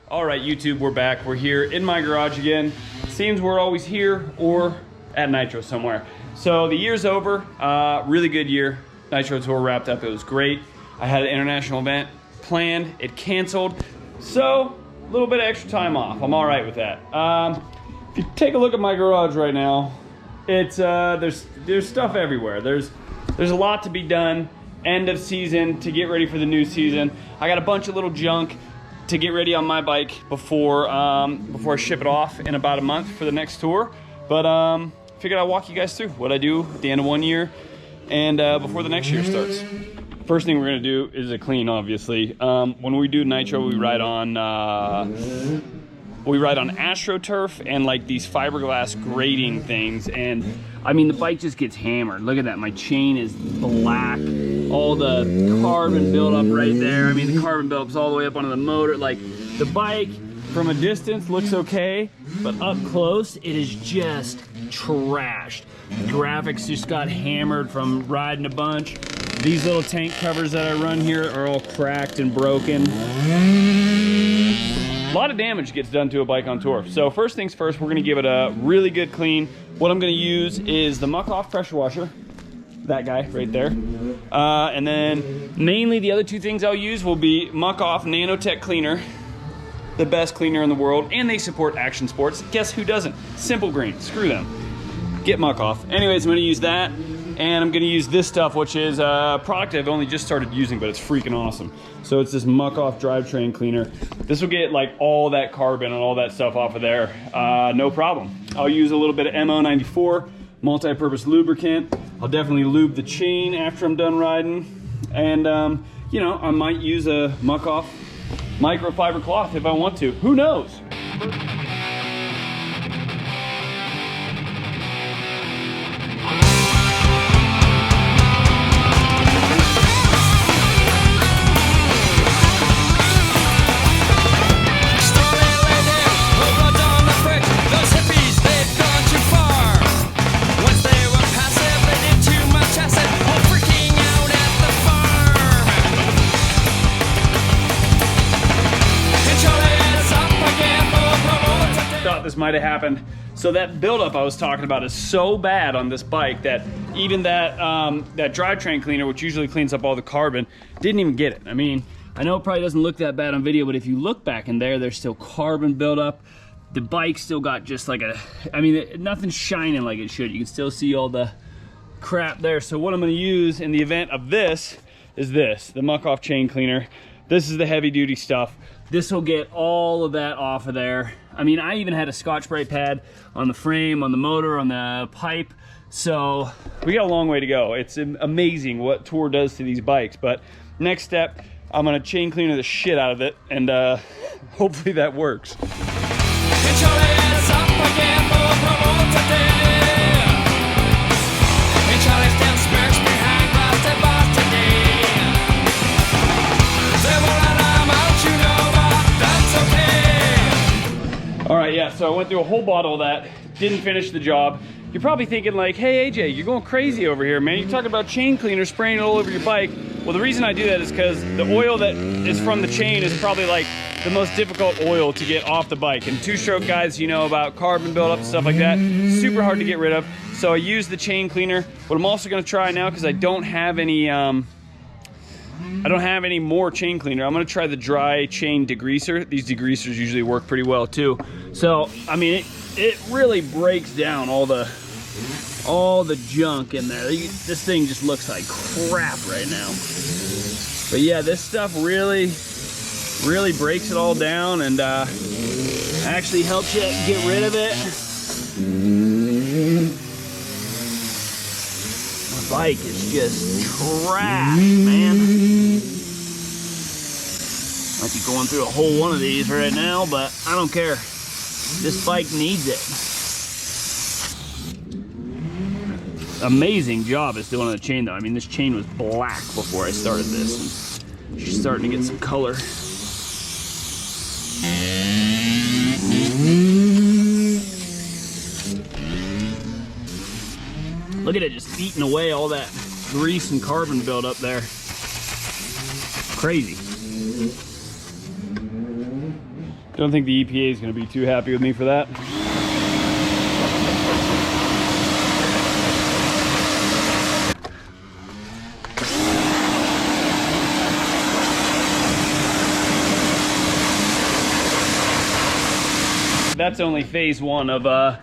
All right, YouTube, we're back. We're here in my garage again. Seems we're always here or at Nitro somewhere. So the year's over, really good year. Nitro Tour wrapped up, it was great. I had an international event planned, it canceled. So a little bit of extra time off, I'm all right with that. If you take a look at my garage right now, it's there's stuff everywhere. There's a lot to be done. End of season to get ready for the new season. I got a bunch of little junk to get ready on my bike before I ship it off in about a month for the next tour. But figured I'd walk you guys through what I do at the end of one year and before the next year starts. First thing we're gonna do is a clean, obviously. When we do Nitro, we ride on AstroTurf and like these fiberglass grating things, and I mean the bike just gets hammered. Look at that, my chain is black, all the carbon buildup right there. I mean the carbon buildup's all the way up onto the motor. Like the bike from a distance looks okay, but up close it is just trashed. The graphics just got hammered from riding a bunch. These little tank covers that I run here are all cracked and broken. A lot of damage gets done to a bike on tour. So first things first, we're gonna give it a really good clean. What I'm gonna use is the Muck Off pressure washer, that guy right there. And then mainly the other two things I'll use will be Muck Off Nanotech cleaner, the best cleaner in the world, and they support action sports. Guess who doesn't? Simple Green, screw them. Get Muck Off. Anyways, I'm gonna use that. And I'm gonna use this stuff, which is a product I've only just started using, but it's freaking awesome. So it's this Muck Off drivetrain cleaner. This will get like all that carbon and all that stuff off of there, no problem. I'll use a little bit of MO94, multi-purpose lubricant. I'll definitely lube the chain after I'm done riding. And you know, I might use a Muck Off microfiber cloth if I want to, who knows? This might have happened. So that buildup I was talking about is so bad on this bike that even that drivetrain cleaner, which usually cleans up all the carbon, didn't even get it. I mean, I know it probably doesn't look that bad on video, but if you look back in there, there's still carbon buildup. The bike still got just like nothing's shining like it should. You can still see all the crap there. So what I'm gonna use in the event of this is the Muck Off chain cleaner. This is the heavy duty stuff. This will get all of that off of there. I mean, I even had a Scotch-Brite pad on the frame, on the motor, on the pipe. So we got a long way to go. It's amazing what Tour does to these bikes. But next step, I'm gonna chain cleaner the shit out of it, and hopefully that works. All right, yeah, so I went through a whole bottle of that, didn't finish the job. You're probably thinking like, hey AJ, you're going crazy over here, man. You're talking about chain cleaner spraying it all over your bike. Well, the reason I do that is because the oil that is from the chain is probably like the most difficult oil to get off the bike. And two-stroke guys, you know about carbon buildup and stuff like that, super hard to get rid of. So I use the chain cleaner. What I'm also gonna try now, because I don't have any more chain cleaner, I'm gonna try the dry chain degreaser. These degreasers usually work pretty well too. So, I mean, it really breaks down all the junk in there. This thing just looks like crap right now. But yeah, this stuff really breaks it all down and actually helps you get rid of it. My bike is just trash, man. Might be going through a whole one of these right now, but I don't care. This bike needs it. Amazing job it's doing on the chain though. I mean, this chain was black before I started this. And she's starting to get some color. Look at it just eating away all that grease and carbon buildup there. Crazy. Don't think the EPA is going to be too happy with me for that. That's only phase one of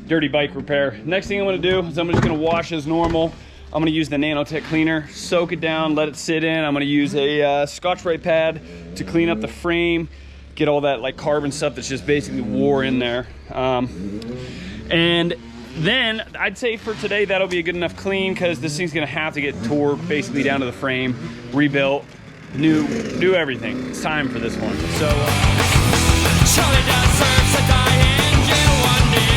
dirty bike repair. Next thing I'm going to do is I'm just going to wash as normal. I'm going to use the Nanotech cleaner, soak it down, let it sit in. I'm going to use a Scotch-Brite pad to clean up the frame, get all that like carbon stuff that's just basically wore in there. And then I'd say for today that'll be a good enough clean, because this thing's going to have to get tore basically down to the frame, rebuilt, new everything. It's time for this one. So Charlie deserves to die in jail one day.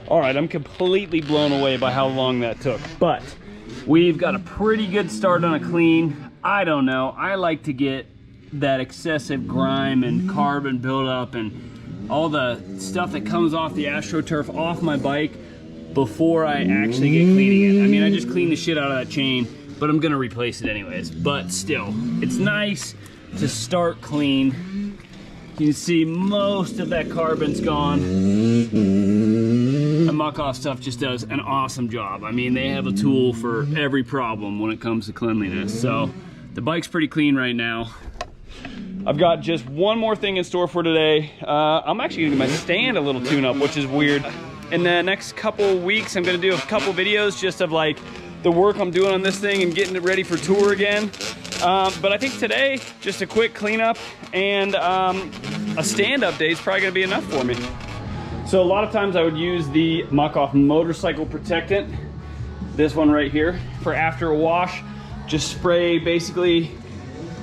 All right, I'm completely blown away by how long that took, but we've got a pretty good start on a clean. I don't know, I like to get that excessive grime and carbon buildup and all the stuff that comes off the AstroTurf off my bike before I actually get cleaning it. I mean, I just cleaned the shit out of that chain, but I'm gonna replace it anyways. But still, it's nice to start clean. You can see most of that carbon's gone. The muck-off stuff just does an awesome job. I mean, they have a tool for every problem when it comes to cleanliness. So the bike's pretty clean right now. I've got just one more thing in store for today. I'm actually gonna give my stand a little tune-up, which is weird. In the next couple weeks, I'm gonna do a couple videos just of like the work I'm doing on this thing and getting it ready for tour again. But I think today, just a quick cleanup and a stand update is probably gonna be enough for me. So a lot of times I would use the muck-off motorcycle protectant, this one right here, for after a wash. Just spray basically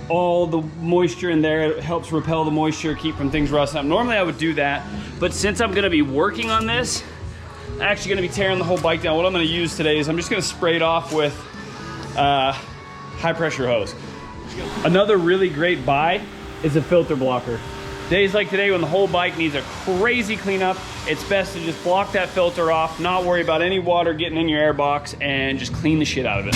all the moisture in there. It helps repel the moisture, keep from things rusting up. Normally I would do that, but since I'm gonna be working on this, I'm actually gonna be tearing the whole bike down. What I'm gonna use today is I'm just gonna spray it off with high pressure hose. Another really great buy is a filter blocker. Days like today when the whole bike needs a crazy cleanup, it's best to just block that filter off, not worry about any water getting in your air box, and just clean the shit out of it.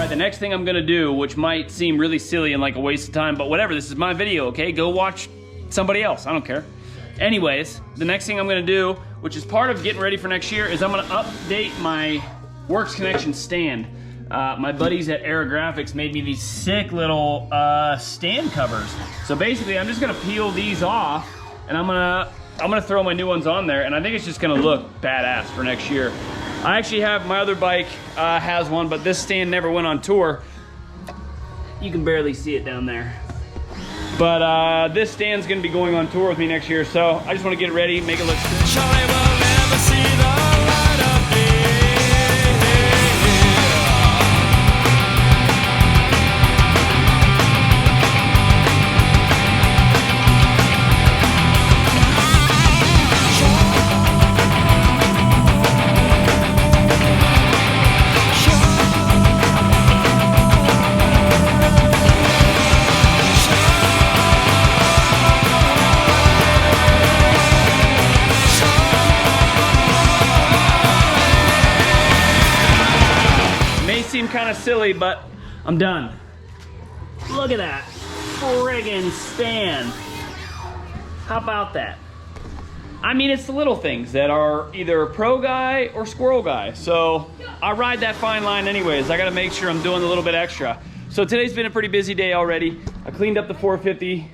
The next thing I'm gonna do, which might seem really silly and like a waste of time, but whatever, this is my video, okay? Go watch somebody else, I don't care. Anyways, the next thing I'm gonna do, which is part of getting ready for next year, is I'm gonna update my Works Connection stand. My buddies at Aerographics made me these sick little stand covers. So basically, I'm just gonna peel these off, and I'm gonna throw my new ones on there, and I think it's just gonna look badass for next year. I actually have, my other bike has one, but this stand never went on tour. You can barely see it down there. But this stand's gonna be going on tour with me next year, so I just wanna get it ready, make it look good. Charlie will never see the light of day. Seem kind of silly, but I'm done. Look at that friggin' stand. How about that? I mean, it's the little things that are either a pro guy or squirrel guy. So I ride that fine line anyways. I gotta make sure I'm doing a little bit extra. So today's been a pretty busy day already. I cleaned up the 450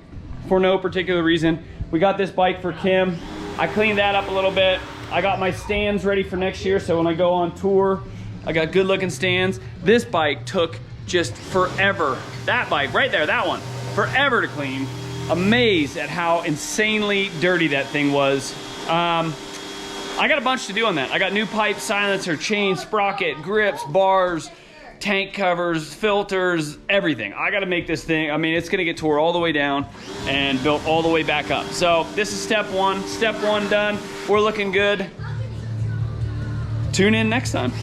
for no particular reason. We got this bike for Kim. I cleaned that up a little bit. I got my stands ready for next year, so when I go on tour, I got good looking stands. This bike took just forever. That bike right there, that one, forever to clean. Amazed at how insanely dirty that thing was. I I got a bunch to do on that. I got new pipe, silencer, chain, sprocket, grips, bars, tank covers, filters, everything. I gotta make this thing, I mean, it's gonna get tore all the way down and built all the way back up. So this is step one. Step one done. We're looking good. Tune in next time.